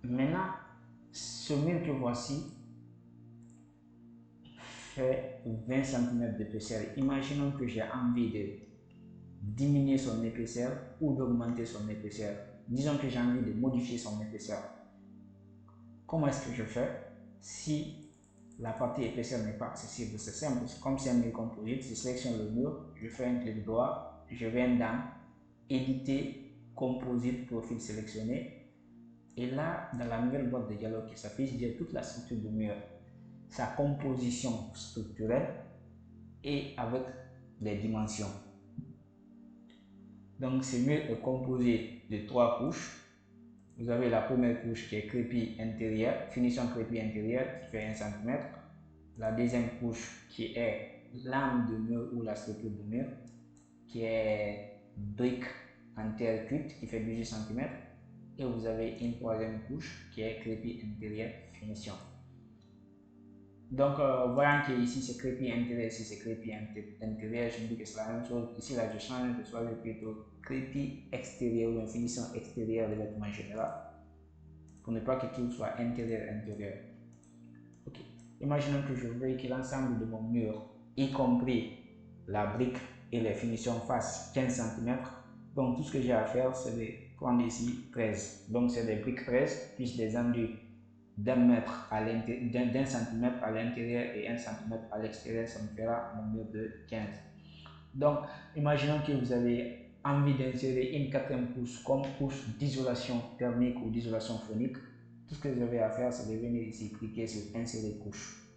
Maintenant, ce mur que voici fait 20 cm d'épaisseur. Imaginons que j'ai envie de diminuer son épaisseur ou d'augmenter son épaisseur. Disons que j'ai envie de modifier son épaisseur. Comment est-ce que je fais? Si la partie épaisseur n'est pas accessible, c'est simple. Comme c'est un mur composite, je sélectionne le mur, je fais un clic droit, je viens dans éditer composite profil sélectionné. Et là, dans la nouvelle boîte de dialogue qui s'affiche, j'ai toute la structure du mur, sa composition structurelle et avec les dimensions. Donc, ce mur est composé de 3 couches. Vous avez la première couche qui est crépi intérieur, finition crépi intérieur qui fait 1 cm. La deuxième couche qui est lame de mur ou la structure de mur qui est brique en terre cuite qui fait 18 cm. Et vous avez une troisième couche qui est crépi intérieur finition. Donc, voyant qu'ici c'est crépi intérieur, ici c'est crépi intérieur, je me dis que c'est la même chose. Ici, là, je change, je choisis plutôt crépi extérieur ou une finition extérieure de vêtements général pour ne pas que tout soit intérieur. Ok. Imaginons que je veuille que l'ensemble de mon mur, y compris la brique et les finitions, fasse 15 cm. Donc, tout ce que j'ai à faire, c'est de prendre ici 13. Donc, c'est des briques 13 plus des enduits d'un centimètre à l'intérieur et 1 cm à l'extérieur, ça me fera mon mur de 15. Donc, imaginons que vous avez envie d'insérer une quatrième couche comme couche d'isolation thermique ou d'isolation phonique. Tout ce que vous avez à faire, c'est de venir ici, cliquer sur insérer couche.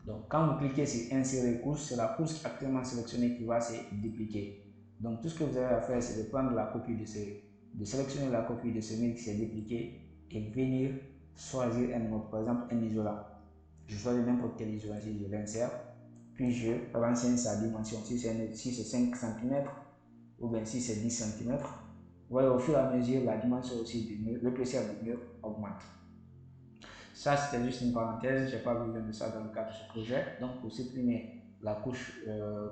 Donc, quand vous cliquez sur insérer couche, c'est la couche actuellement sélectionnée qui va se dupliquer. Donc, tout ce que vous avez à faire, c'est de prendre la copie de sélectionner la copie de ce mur qui s'est dupliqué et venir choisir un autre, par exemple un isolant. Je choisis n'importe quel isolant ici, je l'insère, puis je renseigne sa dimension, si c'est 5 cm ou bien si c'est 10 cm. Vous voyez, au fur et à mesure, la dimension aussi du mur, l'épaisseur du mur augmente. Ça, c'était juste une parenthèse, je n'ai pas besoin de ça dans le cadre de ce projet. Donc, pour supprimer la couche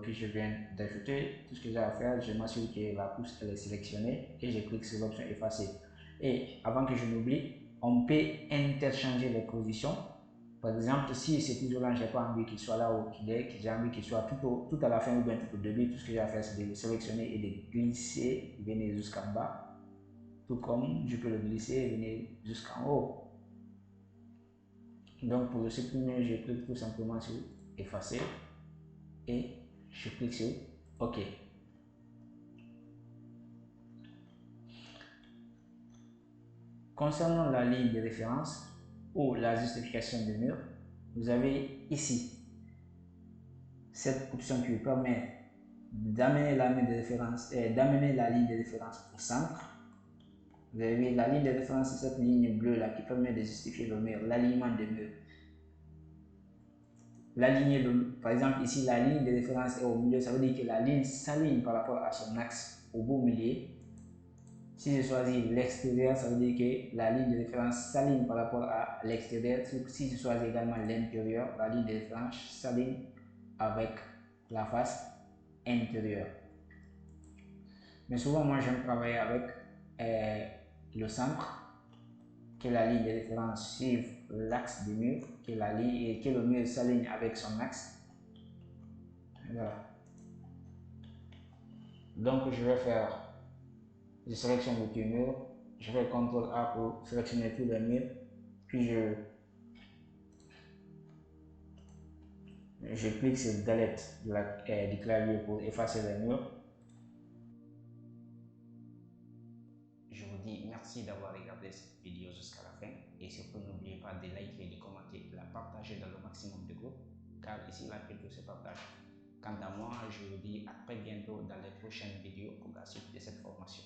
que je viens d'ajouter, tout ce que j'ai à faire, je m'assure que la couche elle est sélectionnée et je clique sur l'option effacer. Et avant que je n'oublie, on peut interchanger les positions. Par exemple, si cet isolant, je n'ai pas envie qu'il soit là où il est, que j'ai envie qu'il soit tout à la fin ou bien tout au début, tout ce que j'ai à faire, c'est de le sélectionner et de glisser, venir jusqu'en bas. Tout comme je peux le glisser et venir jusqu'en haut. Donc, pour le supprimer, je clique tout simplement sur effacer et je clique sur OK. Concernant la ligne de référence ou la justification du mur, vous avez ici cette option qui vous permet d'amener la ligne de référence au centre. Vous avez la ligne de référence, c'est cette ligne bleue là qui permet de justifier le mur, l'alignement des murs. Par exemple ici la ligne de référence est au milieu, ça veut dire que la ligne s'aligne par rapport à son axe au beau milieu. Si je choisis l'extérieur, ça veut dire que la ligne de référence s'aligne par rapport à l'extérieur. Si je choisis également l'intérieur, la ligne de référence s'aligne avec la face intérieure. Mais souvent, moi, j'aime travailler avec le centre, que la ligne de référence suive l'axe du mur, que le mur s'aligne avec son axe. Voilà. Donc, je sélectionne le mur, je fais CTRL A pour sélectionner tous les murs, puis je clique sur Delete du clavier pour effacer les murs. Je vous dis merci d'avoir regardé cette vidéo jusqu'à la fin et surtout n'oubliez pas de liker, de commenter et de la partager dans le maximum de groupes car ici la culture se partage. Quant à moi, je vous dis à très bientôt dans les prochaines vidéos pour la suite de cette formation.